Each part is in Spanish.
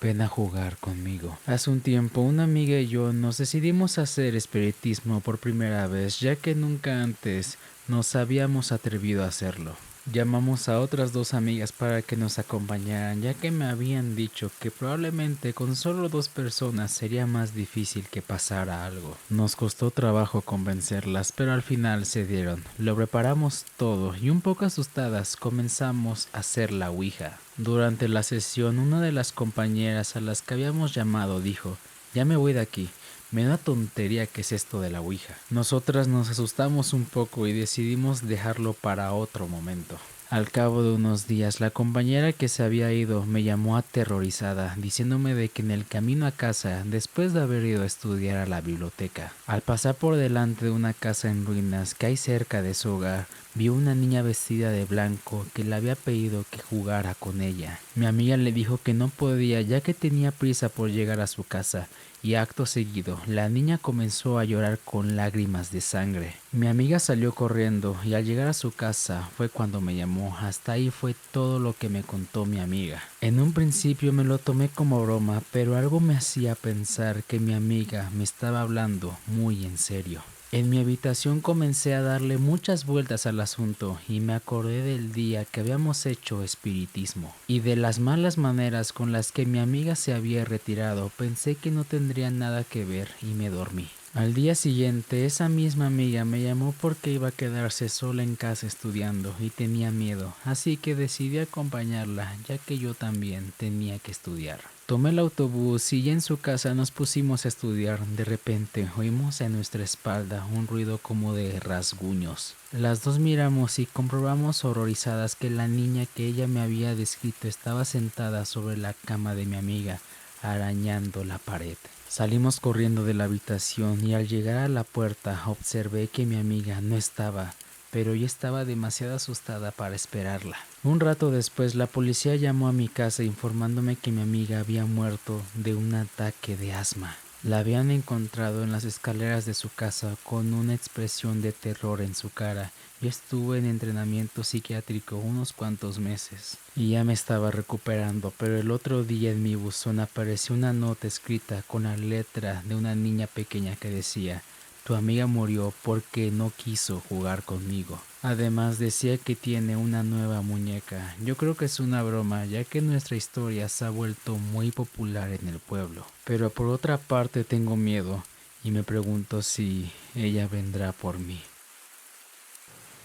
Ven a jugar conmigo. Hace un tiempo una amiga y yo nos decidimos a hacer espiritismo por primera vez, ya que nunca antes nos habíamos atrevido a hacerlo. Llamamos a otras dos amigas para que nos acompañaran, ya que me habían dicho que probablemente con solo dos personas sería más difícil que pasara algo. Nos costó trabajo convencerlas, pero al final cedieron. Lo preparamos todo y un poco asustadas comenzamos a hacer la ouija. Durante la sesión, una de las compañeras a las que habíamos llamado dijo: "Ya me voy de aquí. Menuda tontería que es esto de la ouija". Nosotras nos asustamos un poco y decidimos dejarlo para otro momento. Al cabo de unos días, la compañera que se había ido me llamó aterrorizada, diciéndome de que en el camino a casa, después de haber ido a estudiar a la biblioteca, al pasar por delante de una casa en ruinas que hay cerca de su hogar, vio una niña vestida de blanco que le había pedido que jugara con ella. Mi amiga le dijo que no podía, ya que tenía prisa por llegar a su casa, y acto seguido, la niña comenzó a llorar con lágrimas de sangre. Mi amiga salió corriendo y al llegar a su casa fue cuando me llamó. Hasta ahí fue todo lo que me contó mi amiga. En un principio me lo tomé como broma, pero algo me hacía pensar que mi amiga me estaba hablando muy en serio. En mi habitación comencé a darle muchas vueltas al asunto y me acordé del día que habíamos hecho espiritismo y de las malas maneras con las que mi amiga se había retirado. Pensé que no tendría nada que ver y me dormí. Al día siguiente, esa misma amiga me llamó porque iba a quedarse sola en casa estudiando y tenía miedo, así que decidí acompañarla, ya que yo también tenía que estudiar. Tomé el autobús y ya en su casa nos pusimos a estudiar. De repente oímos en nuestra espalda un ruido como de rasguños. Las dos miramos y comprobamos horrorizadas que la niña que ella me había descrito estaba sentada sobre la cama de mi amiga, arañando la pared. Salimos corriendo de la habitación y al llegar a la puerta observé que mi amiga no estaba, pero yo estaba demasiado asustada para esperarla. Un rato después, la policía llamó a mi casa informándome que mi amiga había muerto de un ataque de asma. La habían encontrado en las escaleras de su casa con una expresión de terror en su cara. Yo estuve en entrenamiento psiquiátrico unos cuantos meses y ya me estaba recuperando, pero el otro día en mi buzón apareció una nota escrita con la letra de una niña pequeña que decía: "Tu amiga murió porque no quiso jugar conmigo". Además decía que tiene una nueva muñeca. Yo creo que es una broma, ya que nuestra historia se ha vuelto muy popular en el pueblo. Pero por otra parte tengo miedo y me pregunto si ella vendrá por mí.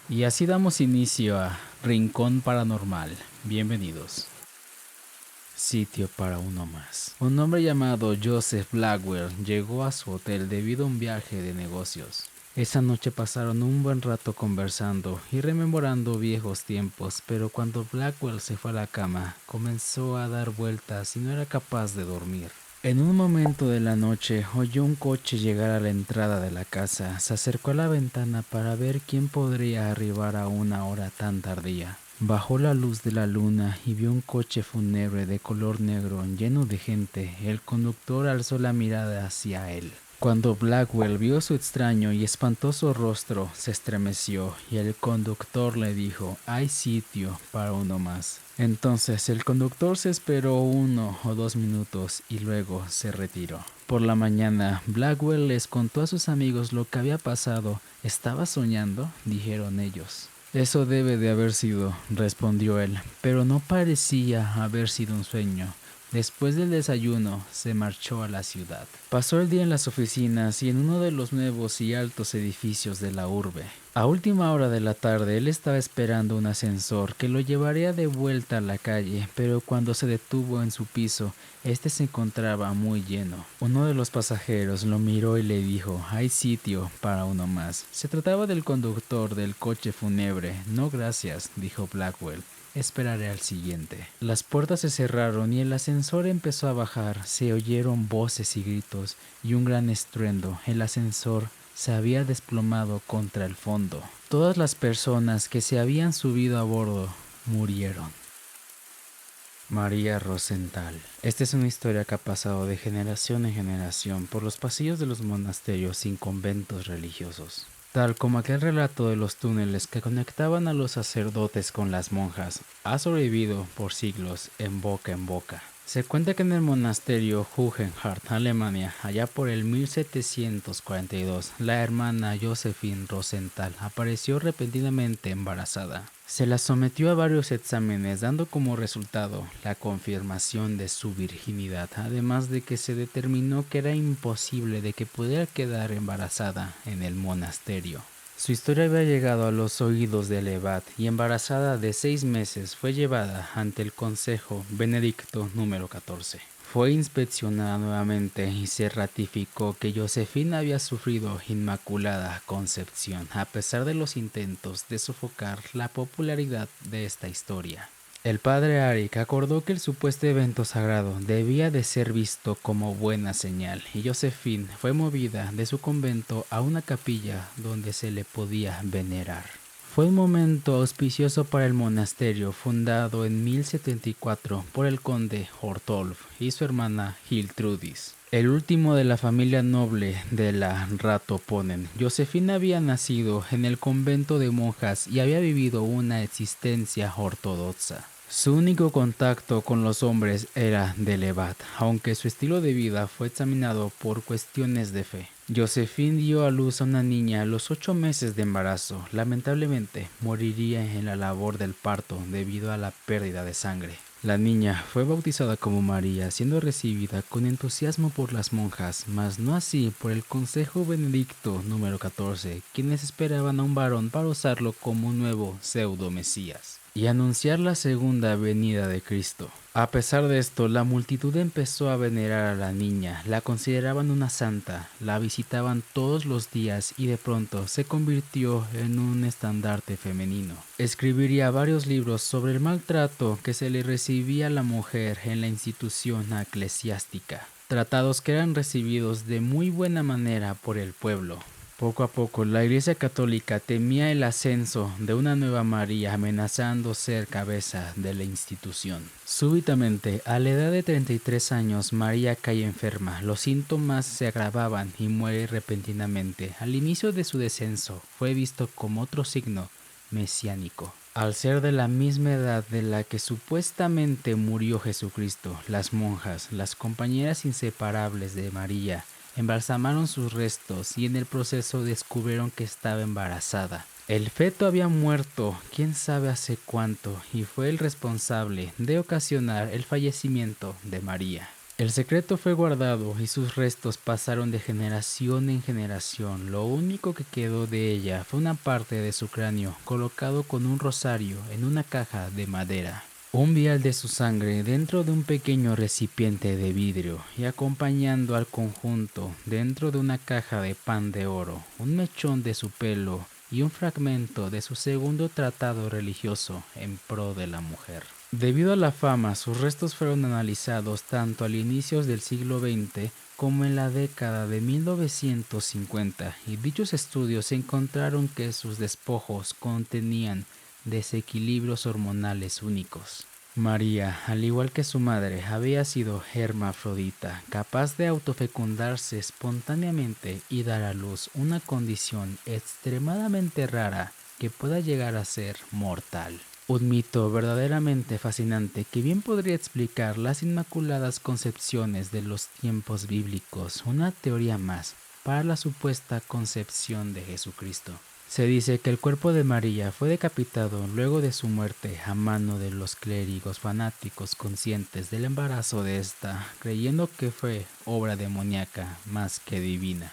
Y así damos inicio a Rincón Paranormal. Bienvenidos. Sitio para uno más. Un hombre llamado Joseph Blackwell llegó a su hotel debido a un viaje de negocios. Esa noche pasaron un buen rato conversando y rememorando viejos tiempos, pero cuando Blackwell se fue a la cama, comenzó a dar vueltas y no era capaz de dormir. En un momento de la noche oyó un coche llegar a la entrada de la casa. Se acercó a la ventana para ver quién podría arribar a una hora tan tardía. Bajó la luz de la luna y vio un coche fúnebre de color negro lleno de gente. El conductor alzó la mirada hacia él. Cuando Blackwell vio su extraño y espantoso rostro, se estremeció y el conductor le dijo: "Hay sitio para uno más". Entonces el conductor se esperó 1 o 2 minutos y luego se retiró. Por la mañana, Blackwell les contó a sus amigos lo que había pasado. "¿Estaba soñando?", dijeron ellos. "Eso debe de haber sido", respondió él, "pero no parecía haber sido un sueño". Después del desayuno, se marchó a la ciudad. Pasó el día en las oficinas y en uno de los nuevos y altos edificios de la urbe. A última hora de la tarde, él estaba esperando un ascensor que lo llevaría de vuelta a la calle, pero cuando se detuvo en su piso, este se encontraba muy lleno. Uno de los pasajeros lo miró y le dijo: "Hay sitio para uno más". Se trataba del conductor del coche fúnebre. "No, gracias", dijo Blackwell. "Esperaré al siguiente". Las puertas se cerraron y el ascensor empezó a bajar. Se oyeron voces y gritos y un gran estruendo. El ascensor se había desplomado contra el fondo. Todas las personas que se habían subido a bordo murieron. María Rosenthal. Esta es una historia que ha pasado de generación en generación por los pasillos de los monasterios y conventos religiosos. Tal como aquel relato de los túneles que conectaban a los sacerdotes con las monjas, ha sobrevivido por siglos en boca en boca. Se cuenta que en el monasterio Hugenhardt, Alemania, allá por el 1742, la hermana Josephine Rosenthal apareció repentinamente embarazada. Se la sometió a varios exámenes, dando como resultado la confirmación de su virginidad, además de que se determinó que era imposible de que pudiera quedar embarazada en el monasterio. Su historia había llegado a los oídos de Levat y embarazada de 6 meses fue llevada ante el Consejo Benedicto número 14. Fue inspeccionada nuevamente y se ratificó que Josefina había sufrido inmaculada concepción, a pesar de los intentos de sofocar la popularidad de esta historia. El padre Arik acordó que el supuesto evento sagrado debía de ser visto como buena señal, y Josephine fue movida de su convento a una capilla donde se le podía venerar. Fue un momento auspicioso para el monasterio, fundado en 1074 por el conde Hortolf y su hermana Hiltrudis. El último de la familia noble de la Ratoponen, Josefina había nacido en el convento de monjas y había vivido una existencia ortodoxa. Su único contacto con los hombres era de Levat, aunque su estilo de vida fue examinado por cuestiones de fe. Josephine dio a luz a una niña a los 8 meses de embarazo. Lamentablemente, moriría en la labor del parto debido a la pérdida de sangre. La niña fue bautizada como María, siendo recibida con entusiasmo por las monjas, mas no así por el Consejo Benedicto número 14, quienes esperaban a un varón para usarlo como un nuevo pseudo-mesías y anunciar la segunda venida de Cristo. A pesar de esto, la multitud empezó a venerar a la niña, la consideraban una santa, la visitaban todos los días y de pronto se convirtió en un estandarte femenino. Escribiría varios libros sobre el maltrato que se le recibía a la mujer en la institución eclesiástica, tratados que eran recibidos de muy buena manera por el pueblo. Poco a poco, la Iglesia Católica temía el ascenso de una nueva María, amenazando ser cabeza de la institución. Súbitamente, a la edad de 33 años, María cae enferma. Los síntomas se agravaban y muere repentinamente. Al inicio de su descenso, fue visto como otro signo mesiánico. Al ser de la misma edad de la que supuestamente murió Jesucristo, las monjas, las compañeras inseparables de María, embalsamaron sus restos y en el proceso descubrieron que estaba embarazada. El feto había muerto, quién sabe hace cuánto, y fue el responsable de ocasionar el fallecimiento de María. El secreto fue guardado y sus restos pasaron de generación en generación. Lo único que quedó de ella fue una parte de su cráneo colocado con un rosario en una caja de madera. Un vial de su sangre dentro de un pequeño recipiente de vidrio y acompañando al conjunto dentro de una caja de pan de oro, un mechón de su pelo y un fragmento de su segundo tratado religioso en pro de la mujer. Debido a la fama, sus restos fueron analizados tanto al inicio del siglo XX como en la década de 1950 y dichos estudios encontraron que sus despojos contenían desequilibrios hormonales únicos. María, al igual que su madre, había sido hermafrodita, capaz de autofecundarse espontáneamente y dar a luz, una condición extremadamente rara que pueda llegar a ser mortal. Un mito verdaderamente fascinante que bien podría explicar las inmaculadas concepciones de los tiempos bíblicos, una teoría más para la supuesta concepción de Jesucristo. Se dice que el cuerpo de María fue decapitado luego de su muerte a mano de los clérigos fanáticos conscientes del embarazo de esta, creyendo que fue obra demoníaca más que divina.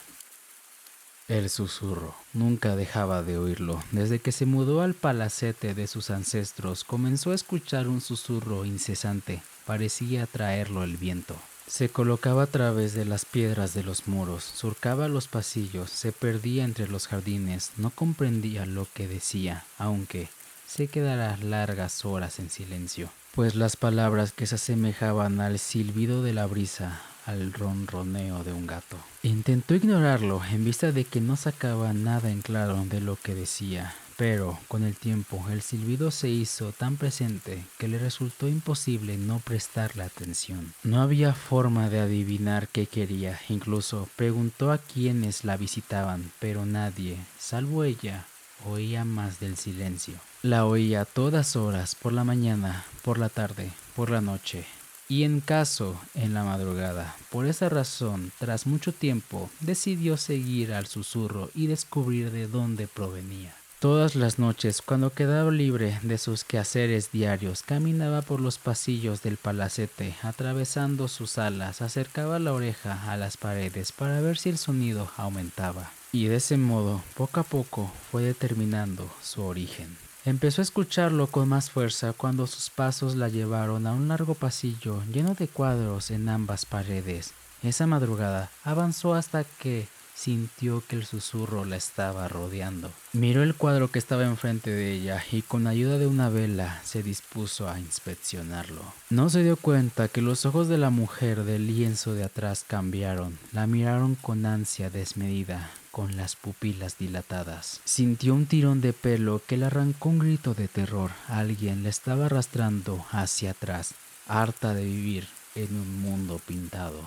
El susurro. Nunca dejaba de oírlo. Desde que se mudó al palacete de sus ancestros, comenzó a escuchar un susurro incesante. Parecía traerlo el viento. Se colocaba a través de las piedras de los muros, surcaba los pasillos, se perdía entre los jardines, no comprendía lo que decía, aunque se quedara largas horas en silencio, pues las palabras que se asemejaban al silbido de la brisa, al ronroneo de un gato. Intentó ignorarlo en vista de que no sacaba nada en claro de lo que decía, pero con el tiempo el silbido se hizo tan presente que le resultó imposible no prestarle atención. No había forma de adivinar qué quería, incluso preguntó a quienes la visitaban, pero nadie, salvo ella, oía más del silencio. La oía a todas horas, por la mañana, por la tarde, por la noche, y en caso en la madrugada. Por esa razón, tras mucho tiempo, decidió seguir al susurro y descubrir de dónde provenía. Todas las noches, cuando quedaba libre de sus quehaceres diarios, caminaba por los pasillos del palacete, atravesando sus alas, acercaba la oreja a las paredes para ver si el sonido aumentaba. Y de ese modo, poco a poco, fue determinando su origen. Empezó a escucharlo con más fuerza cuando sus pasos la llevaron a un largo pasillo lleno de cuadros en ambas paredes. Esa madrugada avanzó hasta que sintió que el susurro la estaba rodeando. Miró el cuadro que estaba enfrente de ella y con ayuda de una vela se dispuso a inspeccionarlo. No se dio cuenta que los ojos de la mujer del lienzo de atrás cambiaron. La miraron con ansia desmedida, con las pupilas dilatadas. Sintió un tirón de pelo que le arrancó un grito de terror. Alguien la estaba arrastrando hacia atrás, harta de vivir en un mundo pintado.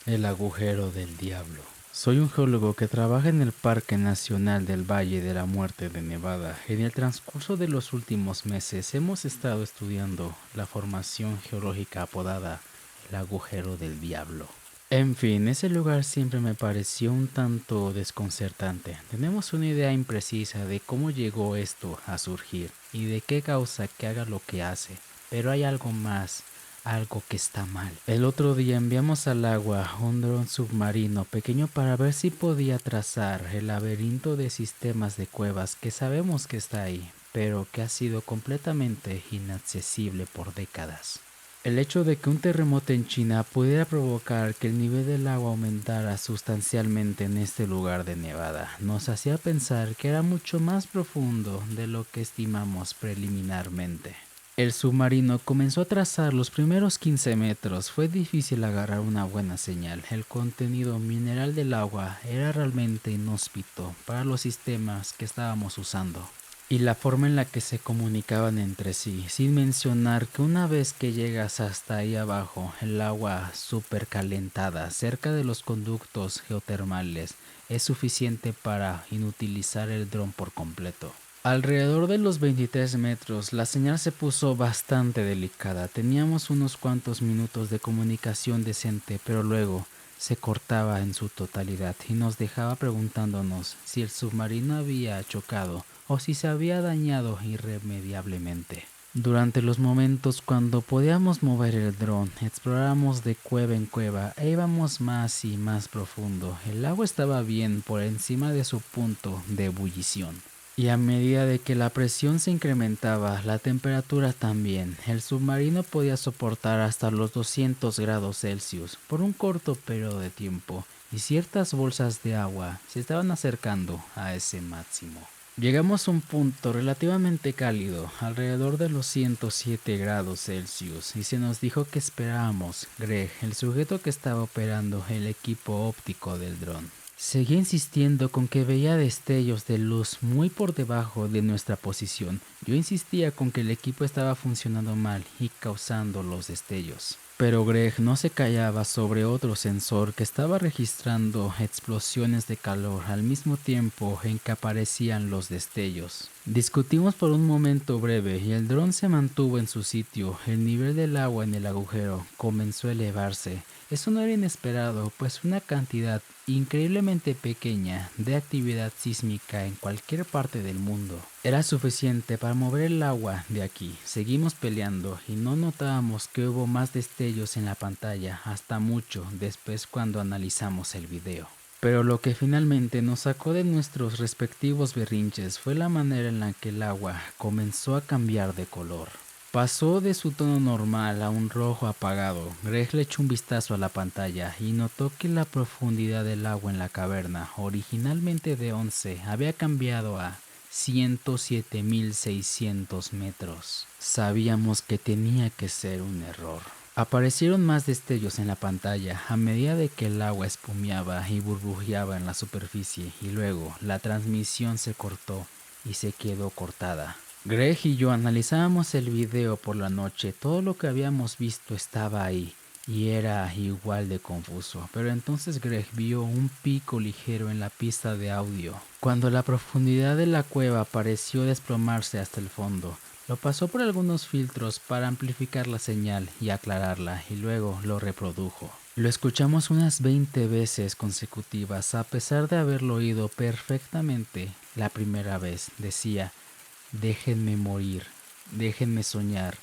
El agujero del diablo. Soy un geólogo que trabaja en el Parque Nacional del Valle de la Muerte de Nevada. En el transcurso de los últimos meses hemos estado estudiando la formación geológica apodada el agujero del diablo. En fin, ese lugar siempre me pareció un tanto desconcertante. Tenemos una idea imprecisa de cómo llegó esto a surgir y de qué causa que haga lo que hace, pero hay algo más. Algo que está mal. El otro día enviamos al agua un dron submarino pequeño para ver si podía trazar el laberinto de sistemas de cuevas que sabemos que está ahí, pero que ha sido completamente inaccesible por décadas. El hecho de que un terremoto en China pudiera provocar que el nivel del agua aumentara sustancialmente en este lugar de Nevada nos hacía pensar que era mucho más profundo de lo que estimamos preliminarmente. El submarino comenzó a trazar los primeros 15 metros. Fue difícil agarrar una buena señal. El contenido mineral del agua era realmente inhóspito para los sistemas que estábamos usando. Y la forma en la que se comunicaban entre sí, sin mencionar que una vez que llegas hasta ahí abajo, el agua supercalentada cerca de los conductos geotermales es suficiente para inutilizar el dron por completo. Alrededor de los 23 metros, la señal se puso bastante delicada. Teníamos unos cuantos minutos de comunicación decente, pero luego se cortaba en su totalidad y nos dejaba preguntándonos si el submarino había chocado o si se había dañado irremediablemente. Durante los momentos cuando podíamos mover el dron, explorábamos de cueva en cueva e íbamos más y más profundo. El agua estaba bien por encima de su punto de ebullición. Y a medida de que la presión se incrementaba, la temperatura también. El submarino podía soportar hasta los 200 grados Celsius por un corto periodo de tiempo, y ciertas bolsas de agua se estaban acercando a ese máximo. Llegamos a un punto relativamente cálido, alrededor de los 107 grados Celsius, y se nos dijo que esperábamos. Greg, el sujeto que estaba operando el equipo óptico del dron, seguía insistiendo con que veía destellos de luz muy por debajo de nuestra posición. Yo insistía con que el equipo estaba funcionando mal y causando los destellos. Pero Greg no se callaba sobre otro sensor que estaba registrando explosiones de calor al mismo tiempo en que aparecían los destellos. Discutimos por un momento breve y el dron se mantuvo en su sitio. El nivel del agua en el agujero comenzó a elevarse. Eso no era inesperado, pues una cantidad increíblemente pequeña de actividad sísmica en cualquier parte del mundo era suficiente para mover el agua de aquí. Seguimos peleando y no notábamos que hubo más destellos en la pantalla hasta mucho después cuando analizamos el video. Pero lo que finalmente nos sacó de nuestros respectivos berrinches fue la manera en la que el agua comenzó a cambiar de color. Pasó de su tono normal a un rojo apagado. Greg le echó un vistazo a la pantalla y notó que la profundidad del agua en la caverna, originalmente de 11, había cambiado a 107.600 metros. Sabíamos que tenía que ser un error. Aparecieron más destellos en la pantalla a medida de que el agua espumeaba y burbujeaba en la superficie, y luego la transmisión se cortó y se quedó cortada. Greg y yo analizábamos el video por la noche. Todo lo que habíamos visto estaba ahí y era igual de confuso. Pero entonces Greg vio un pico ligero en la pista de audio. Cuando la profundidad de la cueva pareció desplomarse hasta el fondo, Lo pasó por algunos filtros para amplificar la señal y aclararla y luego lo reprodujo. Lo escuchamos unas 20 veces consecutivas a pesar de haberlo oído perfectamente la primera vez. Decía, déjenme morir, déjenme soñar,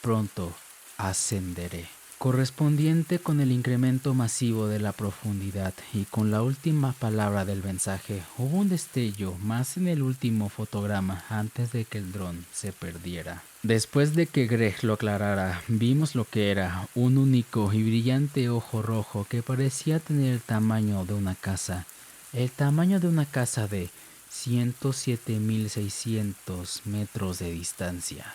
pronto ascenderé. Correspondiente con el incremento masivo de la profundidad y con la última palabra del mensaje, hubo un destello más en el último fotograma antes de que el dron se perdiera. Después de que Greg lo aclarara, vimos lo que era un único y brillante ojo rojo que parecía tener el tamaño de una casa. El tamaño de una casa de 107.600 metros de distancia.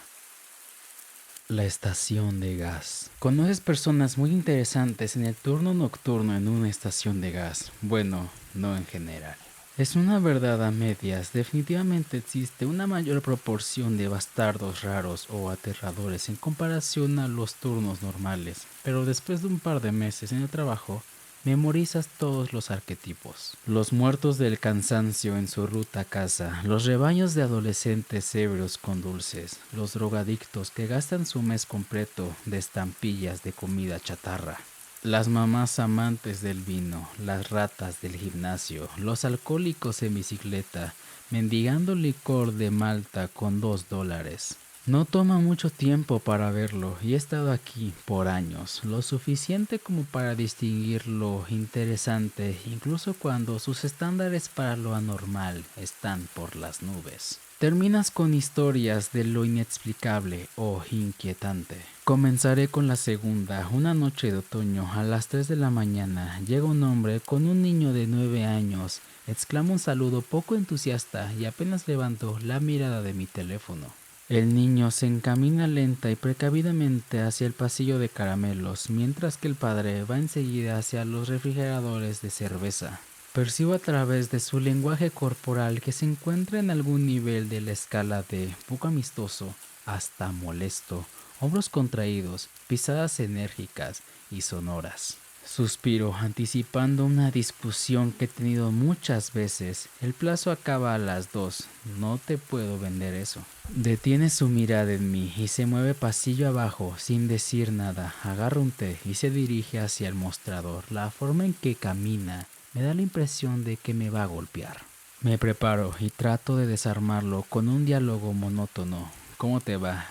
La estación de gas. ¿Conoces personas muy interesantes en el turno nocturno en una estación de gas? Bueno, no en general. Es una verdad a medias. Definitivamente existe una mayor proporción de bastardos raros o aterradores en comparación a los turnos normales, pero después de un par de meses en el trabajo, memorizas todos los arquetipos. Los muertos del cansancio en su ruta a casa, los rebaños de adolescentes ebrios con dulces, los drogadictos que gastan su mes completo de estampillas de comida chatarra, las mamás amantes del vino, las ratas del gimnasio, los alcohólicos en bicicleta, mendigando licor de Malta con $2. No toma mucho tiempo para verlo y he estado aquí por años, lo suficiente como para distinguir lo interesante incluso cuando sus estándares para lo anormal están por las nubes. Terminas con historias de lo inexplicable o inquietante. Comenzaré con la segunda. Una noche de otoño a las 3 de la mañana llega un hombre con un niño de 9 años, exclama un saludo poco entusiasta y apenas levanto la mirada de mi teléfono. El niño se encamina lenta y precavidamente hacia el pasillo de caramelos, mientras que el padre va enseguida hacia los refrigeradores de cerveza. Percibo a través de su lenguaje corporal que se encuentra en algún nivel de la escala de poco amistoso hasta molesto, hombros contraídos, pisadas enérgicas y sonoras. Suspiro, anticipando una discusión que he tenido muchas veces. El plazo acaba a las 2. No te puedo vender eso. Detiene su mirada en mí y se mueve pasillo abajo sin decir nada. Agarra un té y se dirige hacia el mostrador. La forma en que camina me da la impresión de que me va a golpear. Me preparo y trato de desarmarlo con un diálogo monótono. ¿Cómo te va?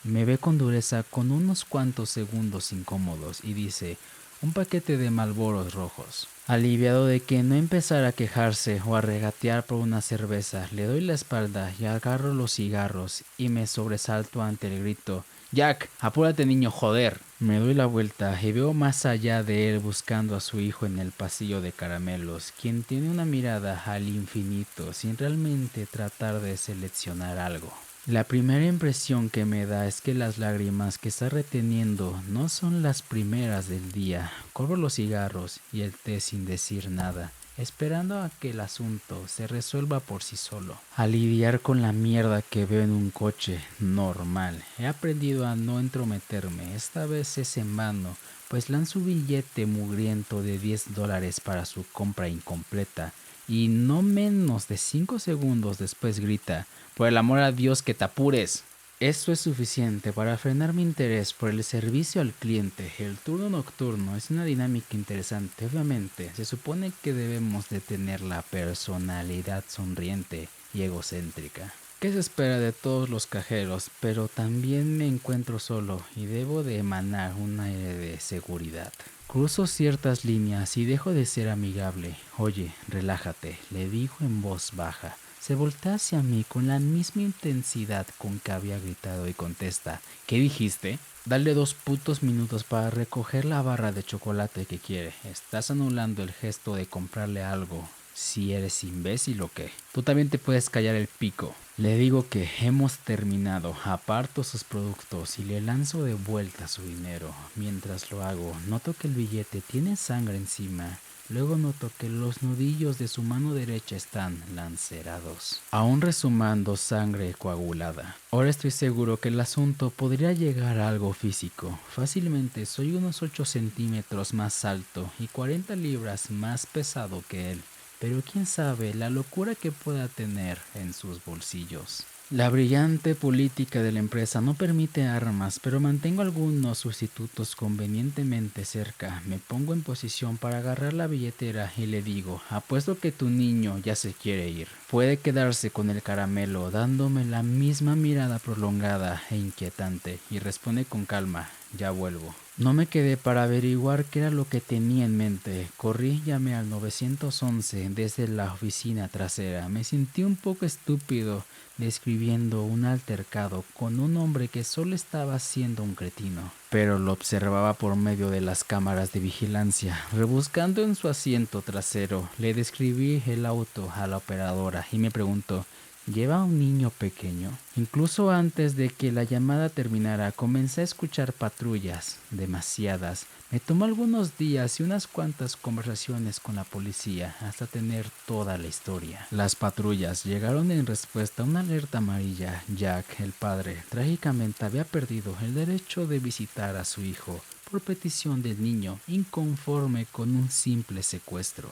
Me ve con dureza con unos cuantos segundos incómodos y dice: un paquete de Marlboros rojos. Aliviado de que no empezara a quejarse o a regatear por una cerveza, le doy la espalda y agarro los cigarros y me sobresalto ante el grito: «Jack, apúrate niño, joder». Me doy la vuelta y veo más allá de él buscando a su hijo en el pasillo de caramelos, quien tiene una mirada al infinito sin realmente tratar de seleccionar algo. La primera impresión que me da es que las lágrimas que está reteniendo no son las primeras del día. Corro los cigarros y el té sin decir nada, esperando a que el asunto se resuelva por sí solo. A lidiar con la mierda que veo en un coche normal. He aprendido a no entrometerme, esta vez es en vano, pues lanzo un billete mugriento de $10 para su compra incompleta. Y no menos de 5 segundos después grita: «Por el amor a Dios que te apures». Esto es suficiente para frenar mi interés por el servicio al cliente. El turno nocturno es una dinámica interesante. Obviamente, se supone que debemos de tener la personalidad sonriente y egocéntrica. ¿Qué se espera de todos los cajeros? Pero también me encuentro solo y debo de emanar un aire de seguridad. Cruzo ciertas líneas y dejo de ser amigable. «Oye, relájate», le digo en voz baja. Se voltea hacia mí con la misma intensidad con que había gritado y contesta: «¿Qué dijiste?». Dale 2 putos minutos para recoger la barra de chocolate que quiere. Estás anulando el gesto de comprarle algo. Si eres imbécil o qué. Tú también te puedes callar el pico. Le digo que hemos terminado, aparto sus productos y le lanzo de vuelta su dinero. Mientras lo hago, noto que el billete tiene sangre encima. Luego noto que los nudillos de su mano derecha están lancerados, aún resumando sangre coagulada. Ahora estoy seguro que el asunto podría llegar a algo físico. Fácilmente soy unos 8 centímetros más alto y 40 libras más pesado que él. Pero quién sabe la locura que pueda tener en sus bolsillos. La brillante política de la empresa no permite armas, pero mantengo algunos sustitutos convenientemente cerca. Me pongo en posición para agarrar la billetera y le digo, apuesto que tu niño ya se quiere ir. Puede quedarse con el caramelo, dándome la misma mirada prolongada e inquietante, y responde con calma, ya vuelvo. No me quedé para averiguar qué era lo que tenía en mente. Corrí y llamé al 911 desde la oficina trasera. Me sentí un poco estúpido describiendo un altercado con un hombre que solo estaba siendo un cretino, pero lo observaba por medio de las cámaras de vigilancia. Rebuscando en su asiento trasero, le describí el auto a la operadora y me preguntó, ¿lleva un niño pequeño? Incluso antes de que la llamada terminara, comencé a escuchar patrullas, demasiadas. Me tomó algunos días y unas cuantas conversaciones con la policía hasta tener toda la historia. Las patrullas llegaron en respuesta a una alerta amarilla. Jack, el padre, trágicamente había perdido el derecho de visitar a su hijo por petición del niño, inconforme con un simple secuestro.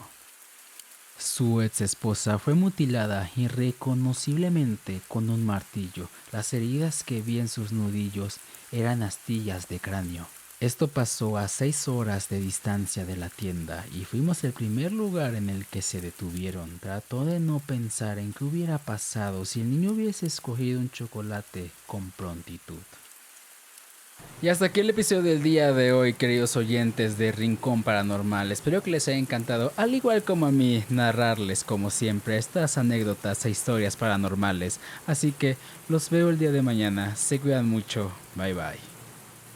Su ex esposa fue mutilada irreconociblemente con un martillo. Las heridas que vi en sus nudillos eran astillas de cráneo. Esto pasó a 6 horas de distancia de la tienda y fuimos el primer lugar en el que se detuvieron. Trató de no pensar en qué hubiera pasado si el niño hubiese escogido un chocolate con prontitud. Y hasta aquí el episodio del día de hoy, queridos oyentes de Rincón Paranormal. Espero que les haya encantado, al igual como a mí, narrarles como siempre estas anécdotas e historias paranormales. Así que los veo el día de mañana. Se cuidan mucho. Bye bye.